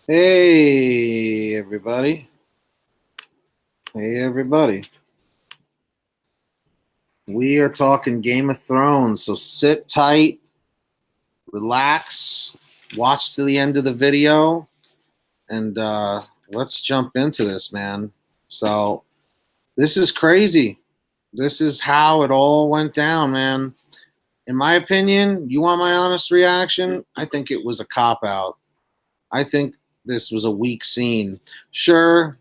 Hey, everybody. Hey, everybody. We are talking Game of Thrones, so sit tight, relax, watch to the end of the video, and let's jump into this, man. So, this is crazy. This is how it all went down, man. In my opinion, you want my honest reaction? I think it was a cop out. I think this was a weak scene. Sure,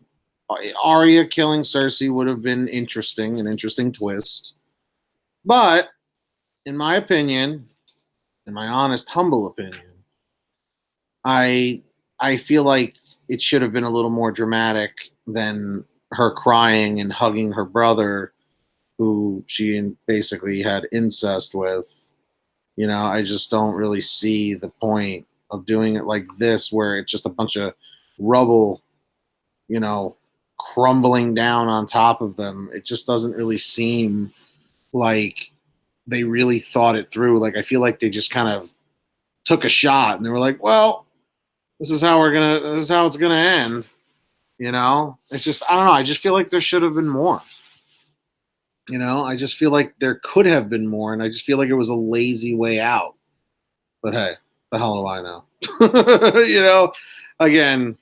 Arya killing Cersei would have been interesting, an interesting twist. But in my opinion, in my honest, humble opinion, I I feel like it should have been a little more dramatic than her crying and hugging her brother, who she basically had incest with. I just don't really see the point of doing it like this, where it's just a bunch of rubble, you know, crumbling down on top of them. It just doesn't really seem like they really thought it through. Like, I feel like they just kind of took a shot and they were like, well, this is how it's gonna end. It's just, I don't know. I just feel like there should have been more. I just feel like there could have been more, and I just feel like it was a lazy way out. But hey, the hell do I know? Again,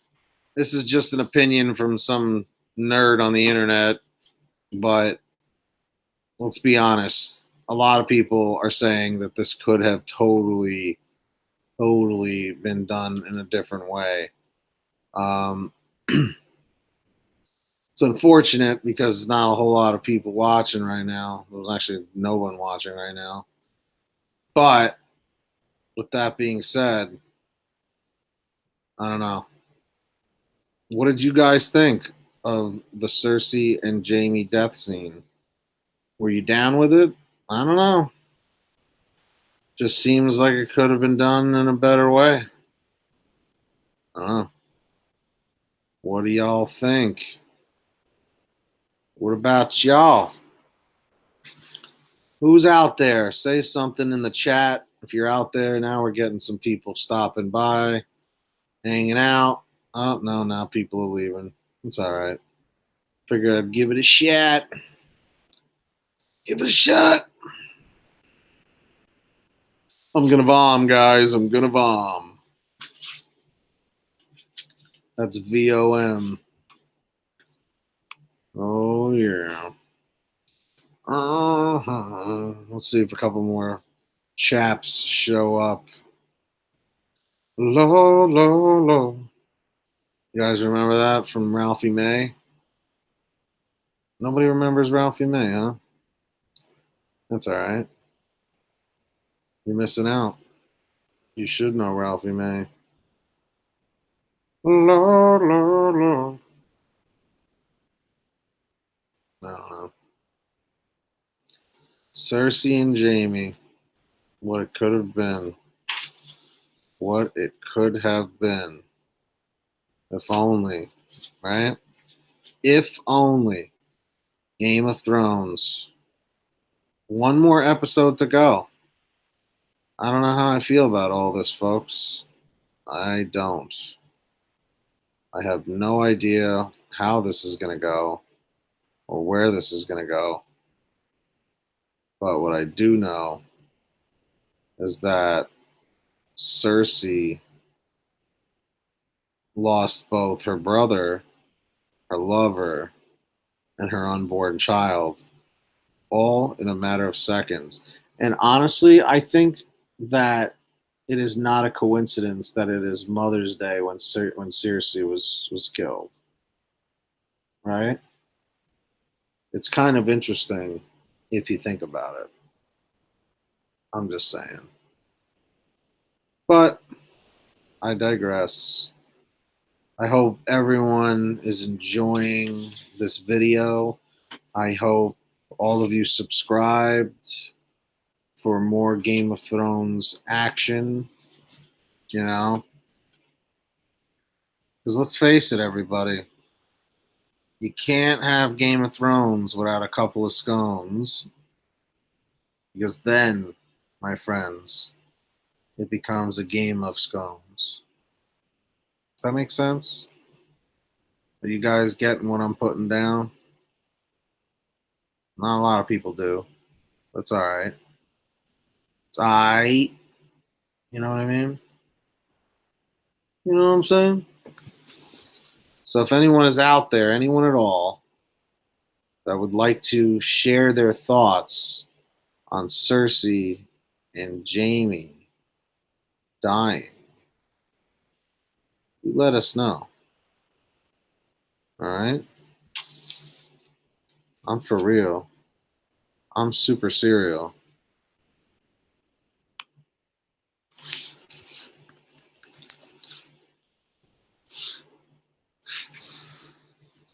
this is just an opinion from some nerd on the internet, but let's be honest. A lot of people are saying that this could have totally been done in a different way. Um, it's unfortunate because there's not a whole lot of people watching right now. There's actually no one watching right now. But with that being said, I don't know. What did you guys think of the Cersei and Jaime death scene? Were you down with it? I don't know. Just seems like it could have been done in a better way. I don't know. What do y'all think? What about y'all? Who's out there? Say something in the chat. If you're out there now, we're getting some people stopping by, hanging out. Oh, no, now people are leaving. It's all right. Figured I'd give it a shot. Give it a shot. I'm going to bomb, guys. I'm going to bomb. That's VOM. Oh, yeah. Let's see if a couple more chaps show up. Low, low, low. You guys remember that from Ralphie May? Nobody remembers Ralphie May, huh? That's all right. You're missing out. You should know Ralphie May. Low, low, low. I don't know. Cersei and Jaime. What it could have been. What it could have been. If only. Right? If only. Game of Thrones. One more episode to go. I don't know how I feel about all this, folks. I don't. I have no idea how this is going to go or where this is going to go. But what I do know is that Cersei lost both her brother, her lover, and her unborn child, all in a matter of seconds. And honestly, I think that it is not a coincidence that it is Mother's Day when Cersei was killed. Right? It's kind of interesting if you think about it. I'm just saying. But I digress. I hope everyone is enjoying this video. I hope all of you subscribed for more Game of Thrones action, you know? Because let's face it, everybody, you can't have Game of Thrones without a couple of scones. Because then, my friends, it becomes a game of scones. Does that make sense? Are you guys getting what I'm putting down? Not a lot of people do. That's all right. It's all right. You know what I mean? You know what I'm saying? So if anyone is out there, anyone at all, that would like to share their thoughts on Cersei and Jaime dying, let us know. All right? I'm for real. I'm super serial.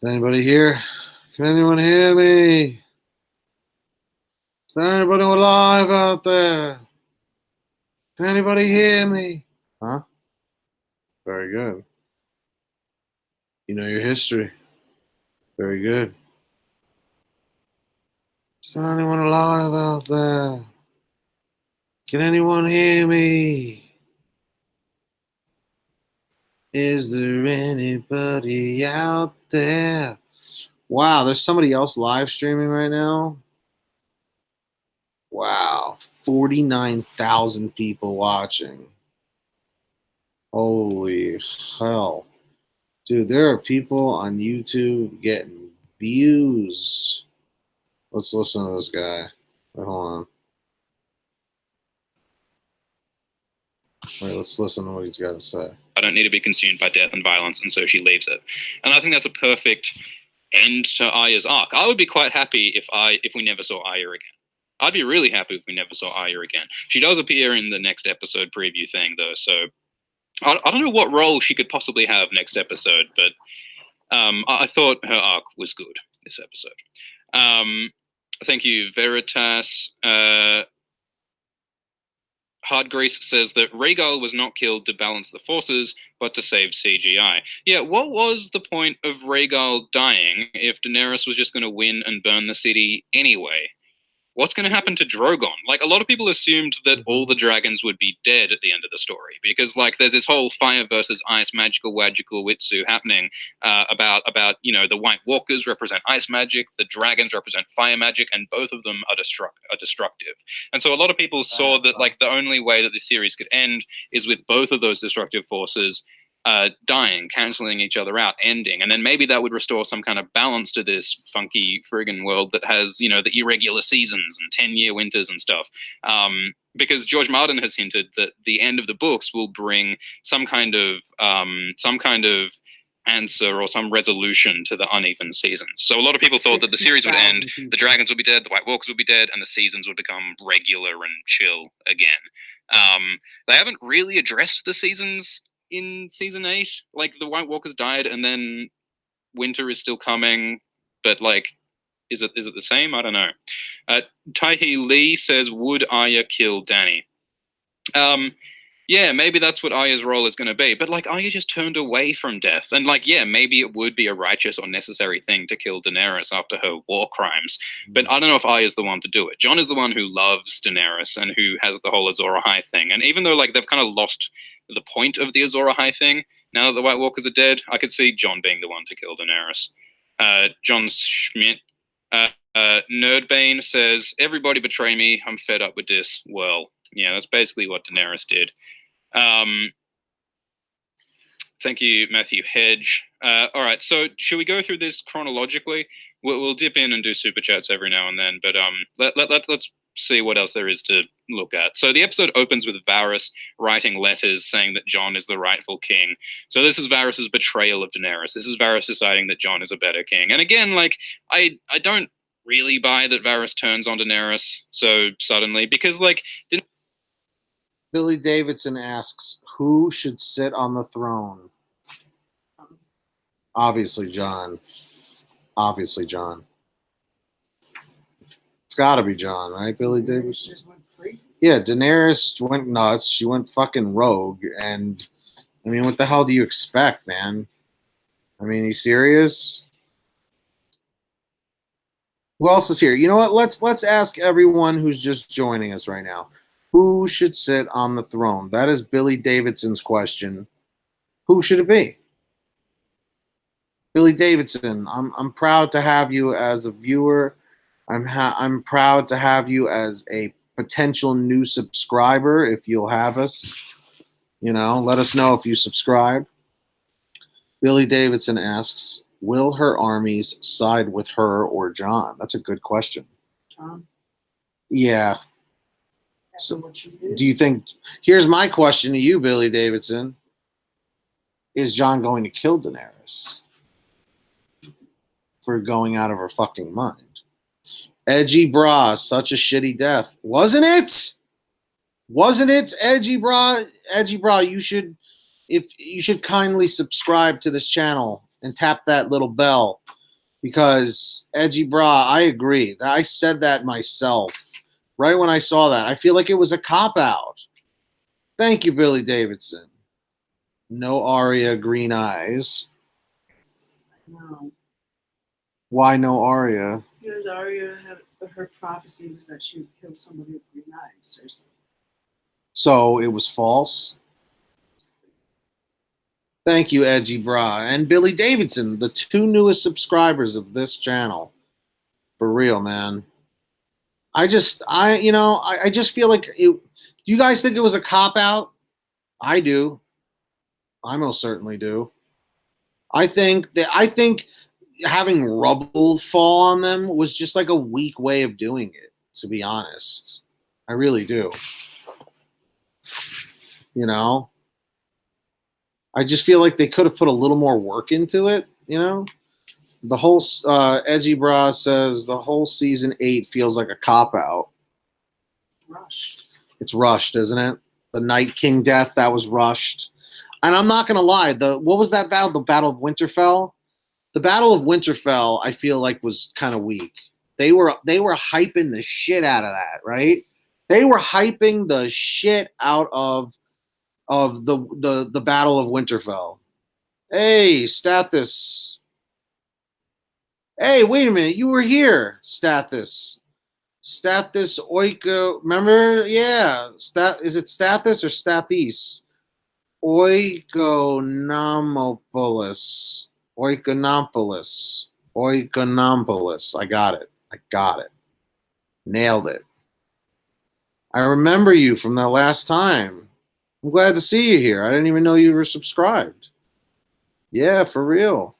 Is anybody here? Can anyone hear me? Is there anybody alive out there? Can anybody hear me? Huh? Very good. You know your history. Very good. Is there anyone alive out there? Can anyone hear me? Is there anybody out there? Wow, there's somebody else live streaming right now. Wow, 49,000 people watching. Holy hell. Dude, there are people on YouTube getting views. Let's listen to this guy. Wait, hold on. Wait, let's listen to what he's got to say. I don't need to be consumed by death and violence, and so she leaves it. And I think that's a perfect end to Arya's arc. I would be quite happy if we never saw Arya again. I'd be really happy if we never saw Arya again. She does appear in the next episode preview thing, though, so I don't know what role she could possibly have next episode, but I thought her arc was good this episode. Thank you, Veritas. Hardgrease says that Rhaegal was not killed to balance the forces, but to save CGI. Yeah, what was the point of Rhaegal dying if Daenerys was just going to win and burn the city anyway? What's going to happen to Drogon? Like, a lot of people assumed that all the dragons would be dead at the end of the story because, like, there's this whole fire versus ice magical witsu happening about you know, the White Walkers represent ice magic, the dragons represent fire magic, and both of them are destructive. And so a lot of people saw that, like, the only way that the series could end is with both of those destructive forces dying, canceling each other out, ending, and then maybe that would restore some kind of balance to this funky friggin' world that has, you know, the irregular seasons and 10-year winters and stuff. Because George Martin has hinted that the end of the books will bring some kind of answer or some resolution to the uneven seasons. So a lot of people thought that the series would end, the dragons would be dead, the White Walkers would be dead, and the seasons would become regular and chill again. They haven't really addressed the seasons in season 8. Like, the White Walkers died, and then winter is still coming, but, like, is it the same? I don't know. Taihi Lee says, would Arya kill Dany? Yeah, maybe that's what Arya's role is going to be. But, like, Arya just turned away from death. And, like, yeah, maybe it would be a righteous or necessary thing to kill Daenerys after her war crimes. But I don't know if Arya's the one to do it. Jon is the one who loves Daenerys and who has the whole Azor Ahai thing. And even though, like, they've kind of lost the point of the Azor Ahai thing, now that the White Walkers are dead, I could see Jon being the one to kill Daenerys. John Schmidt. Nerdbane says, everybody betray me. I'm fed up with this. Well, yeah, that's basically what Daenerys did. Thank you, Matthew Hedge. All right, so should we go through this chronologically? We'll dip in and do super chats every now and then, but let's see what else there is to look at. So the episode opens with Varys writing letters saying that Jon is the rightful king. So this is Varys's betrayal of Daenerys. This is Varys deciding that Jon is a better king. And again, like, I don't really buy that Varys turns on Daenerys so suddenly, because, like, Billy Davidson asks, who should sit on the throne? Obviously, Jon. Obviously, Jon. It's got to be Jon, right, Billy Davidson? Just went crazy. Yeah, Daenerys went nuts. She went fucking rogue. And, I mean, what the hell do you expect, man? I mean, are you serious? Who else is here? You know what? Let's ask everyone who's just joining us right now. Who should sit on the throne? That is Billy Davidson's question. Who should it be? Billy Davidson, I'm proud to have you as a viewer. I'm proud to have you as a potential new subscriber if you'll have us. Let us know if you subscribe. Billy Davidson asks, will her armies side with her or John? That's a good question. John? Yeah. So what you did? Do you think, here's my question to you, Billy Davidson. Is John going to kill Daenerys for going out of her fucking mind? Edgy Bra, such a shitty death. Wasn't it? Wasn't it, Edgy Bra? Edgy Bra, you should kindly subscribe to this channel and tap that little bell, because Edgy Bra, I agree. I said that myself right when I saw that. I feel like it was a cop-out. Thank you, Billy Davidson. No Arya green eyes. No. Why no Arya? Because Arya had her prophecy was that she would kill somebody with green eyes, Cersei. So it was false? Thank you, Edgy Bra. And Billy Davidson, the two newest subscribers of this channel. For real, man. I just feel like do you guys think it was a cop-out? I do. I most certainly do. I think having rubble fall on them was just like a weak way of doing it, to be honest. I really do. I just feel like they could have put a little more work into it, The whole Edgy Bra says the whole season 8 feels like a cop-out. Rushed. It's rushed, isn't it? The Night King death, that was rushed. And I'm not gonna lie, what was that battle? The Battle of Winterfell? The Battle of Winterfell, I feel like, was kind of weak. They were hyping the shit out of that, right? They were hyping the shit out of the Battle of Winterfell. Hey, Stathis. Hey, wait a minute. You were here, Stathis. Stathis Oiko. Remember? Yeah. Is it Stathis or Stathis? Oikonomopoulos. Oikonomopoulos. Oikonomopoulos. I got it. Nailed it. I remember you from that last time. I'm glad to see you here. I didn't even know you were subscribed. Yeah, for real.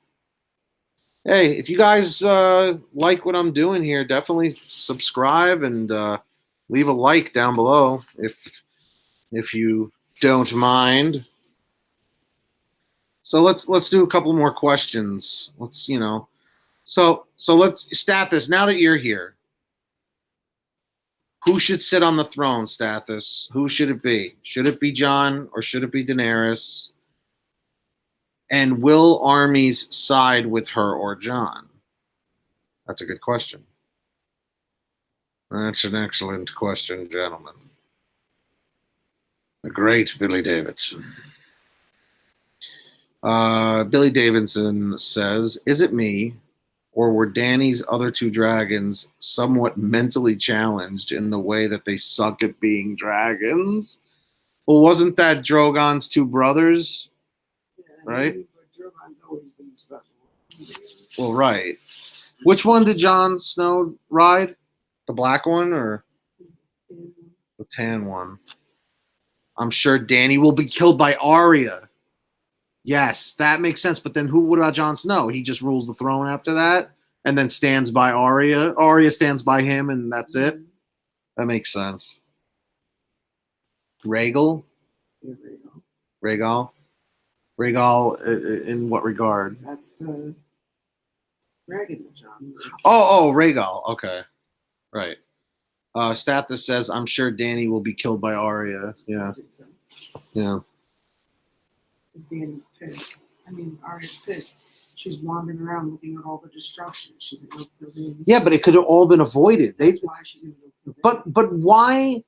Hey, if you guys like what I'm doing here, definitely subscribe and leave a like down below if you don't mind. So let's do a couple more questions. So let's stat this. Now that you're here, who should sit on the throne, Stathis? Who should it be? Should it be Jon or should it be Daenerys? And will armies side with her or Jon? That's a good question. That's an excellent question, gentlemen. The great Billy Davidson. Billy Davidson says, is it me, or were Dany's other two dragons somewhat mentally challenged in the way that they suck at being dragons? Well, wasn't that Drogon's two brothers? Yeah, right? Drogon's always been special. Well, right. Which one did Jon Snow ride? The black one or the tan one? I'm sure Dany will be killed by Arya. Yes, that makes sense. But then what about Jon Snow? He just rules the throne after that and then stands by Arya. Arya stands by him and that's it. That makes sense. Rhaegal? Yeah, Rhaegal. Rhaegal in what regard? That's the dragon that Jon. Oh, Rhaegal. Okay. Right. Stathis says, I'm sure Dany will be killed by Arya. Yeah. I think so. Yeah. Because Dany's pissed. I mean, Arya's pissed. She's wandering around looking at all the destruction. She's gonna go kill Dany. Yeah, but it could have all been avoided. That's why she's gonna go kill Dany. But why?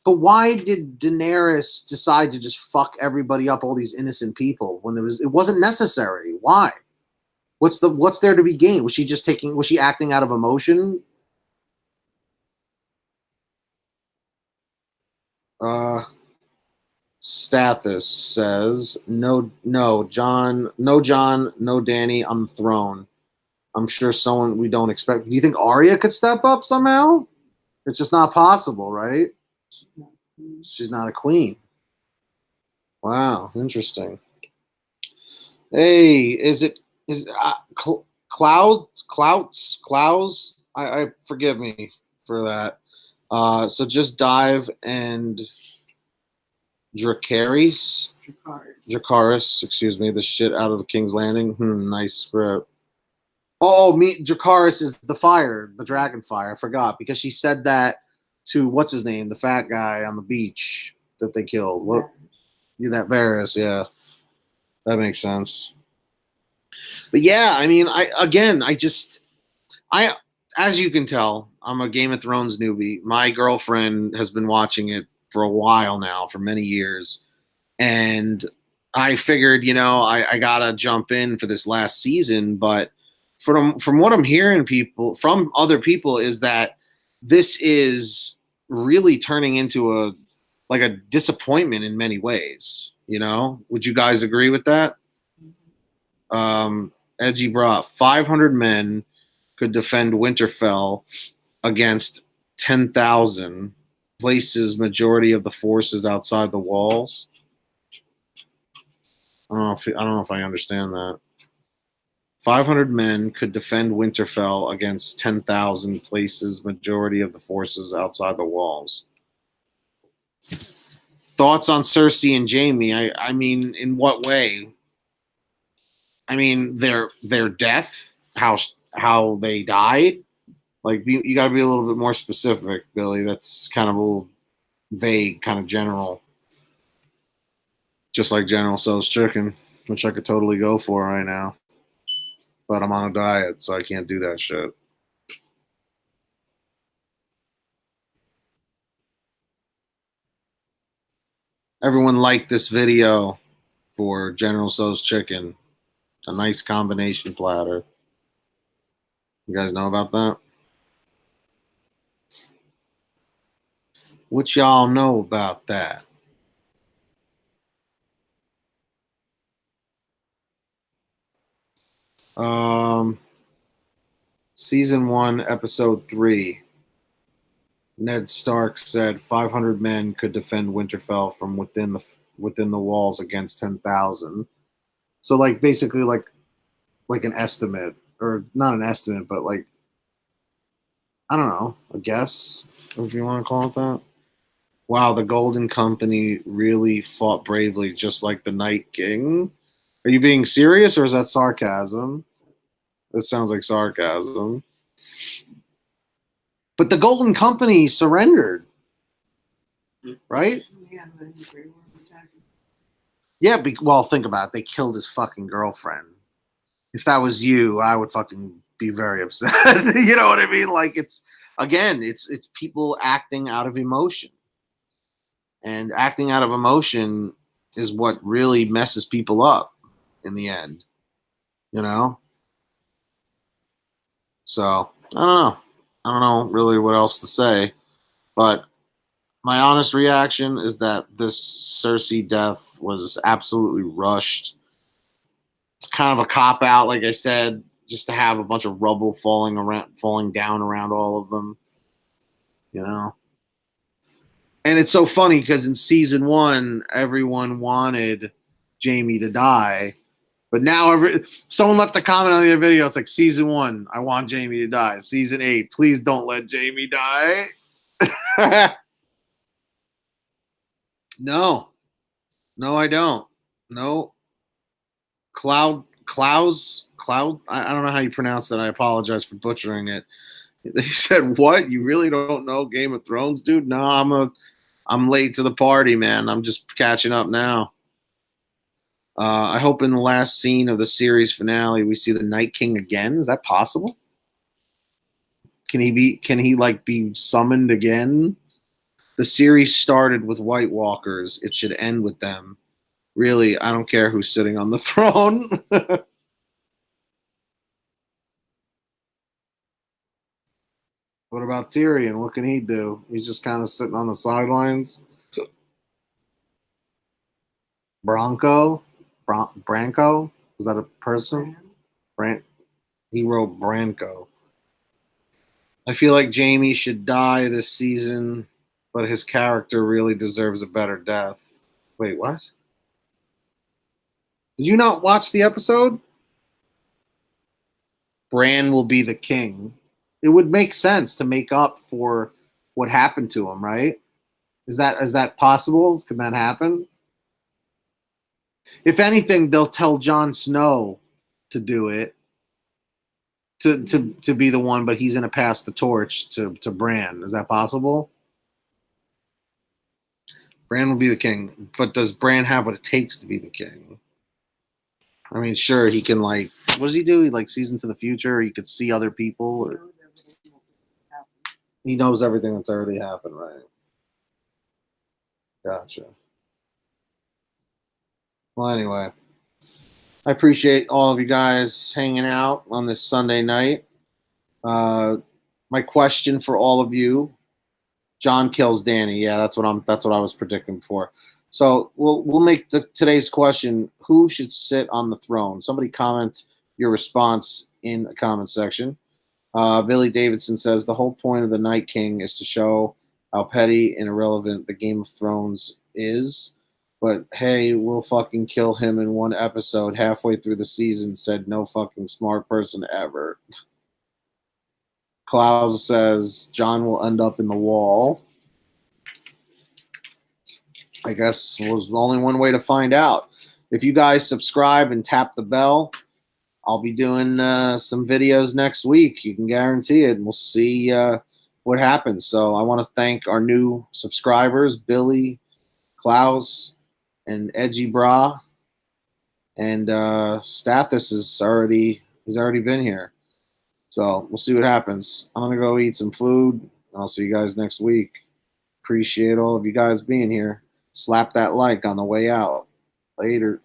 But why did Daenerys decide to just fuck everybody up, all these innocent people, when it wasn't necessary? Why? What's there to be gained? Was she acting out of emotion? Stathis says, no, John, no Danny on the throne. I'm sure someone we don't expect. Do you think Arya could step up somehow? It's just not possible, right? She's not a queen. She's not a queen. Wow, interesting. Hey, is Clouds? I forgive me for that. So just dive and Dracarys, excuse me, the shit out of the King's Landing. Nice script. Oh, Dracarys is the fire, the dragon fire. I forgot because she said that to what's his name, the fat guy on the beach that they killed. What? Yeah, that Varys. Yeah, that makes sense. But yeah, I mean, I as you can tell, I'm a Game of Thrones newbie. My girlfriend has been watching it for a while now, for many years, and I figured, I gotta jump in for this last season. But from what I'm hearing from other people is that this is really turning into a disappointment in many ways. Would you guys agree with that? Edgy brought 500 men could defend Winterfell against 10,000 places majority of the forces outside the walls. I don't know if I understand that. 500 men could defend Winterfell against 10,000 places majority of the forces outside the walls. Thoughts on Cersei and Jaime? I mean, in what way? I mean, their death, how they died. Like, you got to be a little bit more specific, Billy. That's kind of a little vague, kind of general. Just like General Tso's chicken, which I could totally go for right now. But I'm on a diet, so I can't do that shit. Everyone liked this video for General Tso's chicken. A nice combination platter. You guys know about that? What y'all know about that? Season 1, episode 3. Ned Stark said 500 men could defend Winterfell from within the walls against 10,000. So basically like an estimate, or not an estimate, but I don't know, a guess, if you want to call it that. Wow, the Golden Company really fought bravely, just like the Night King. Are you being serious, or is that sarcasm? That sounds like sarcasm. But the Golden Company surrendered, right? Yeah, but the Grey Worm attacked. Yeah, well, think about it. They killed his fucking girlfriend. If that was you, I would fucking be very upset. You know what I mean? Like, it's people acting out of emotion. And acting out of emotion is what really messes people up in the end. So, I don't know. I don't know really what else to say. But my honest reaction is that this Cersei death was absolutely rushed. It's kind of a cop out, like I said, just to have a bunch of rubble falling down around all of them. And it's so funny because in season 1, everyone wanted Jaime to die, but now someone left a comment on the video. It's like, season 1, I want Jaime to die. Season 8, please don't let Jaime die. No, I don't. No, Cloud. I don't know how you pronounce that. I apologize for butchering it. They said, "What? You really don't know Game of Thrones, dude?" No, I'm late to the party, man. I'm just catching up now. I hope in the last scene of the series finale we see the Night King again. Is that possible? Can he be summoned again? The series started with White Walkers. It should end with them. Really, I don't care who's sitting on the throne. What about Tyrion? What can he do? He's just kind of sitting on the sidelines. Branco? Was that a person? Bran. He wrote Branco. I feel like Jaime should die this season, but his character really deserves a better death. Wait, what? Did you not watch the episode? Bran will be the king. It would make sense to make up for what happened to him, right? Is that possible? Can that happen? If anything, they'll tell Jon Snow to do it, to be the one, but he's gonna pass the torch to Bran. Is that possible? Bran will be the king, but does Bran have what it takes to be the king? I mean, sure, he can like. What does he do? He like sees into the future. Or he could see other people. Or he knows everything that's already happened, right? Gotcha. Well, anyway, I appreciate all of you guys hanging out on this Sunday night. My question for all of you: John kills Danny. Yeah, that's what I was predicting before. So we'll make today's question: who should sit on the throne? Somebody comment your response in the comment section. Billy Davidson says the whole point of the Night King is to show how petty and irrelevant the Game of Thrones is. But hey, we'll fucking kill him in one episode halfway through the season, said no fucking smart person ever. Klaus says John will end up in the wall. I guess was only one way to find out. If you guys subscribe and tap the bell, I'll be doing some videos next week. You can guarantee it, and we'll see what happens. So I want to thank our new subscribers, Billy, Klaus, and Edgy Bra, and Stathis he's already been here. So we'll see what happens. I'm gonna go eat some food. I'll see you guys next week. Appreciate all of you guys being here. Slap that like on the way out. Later.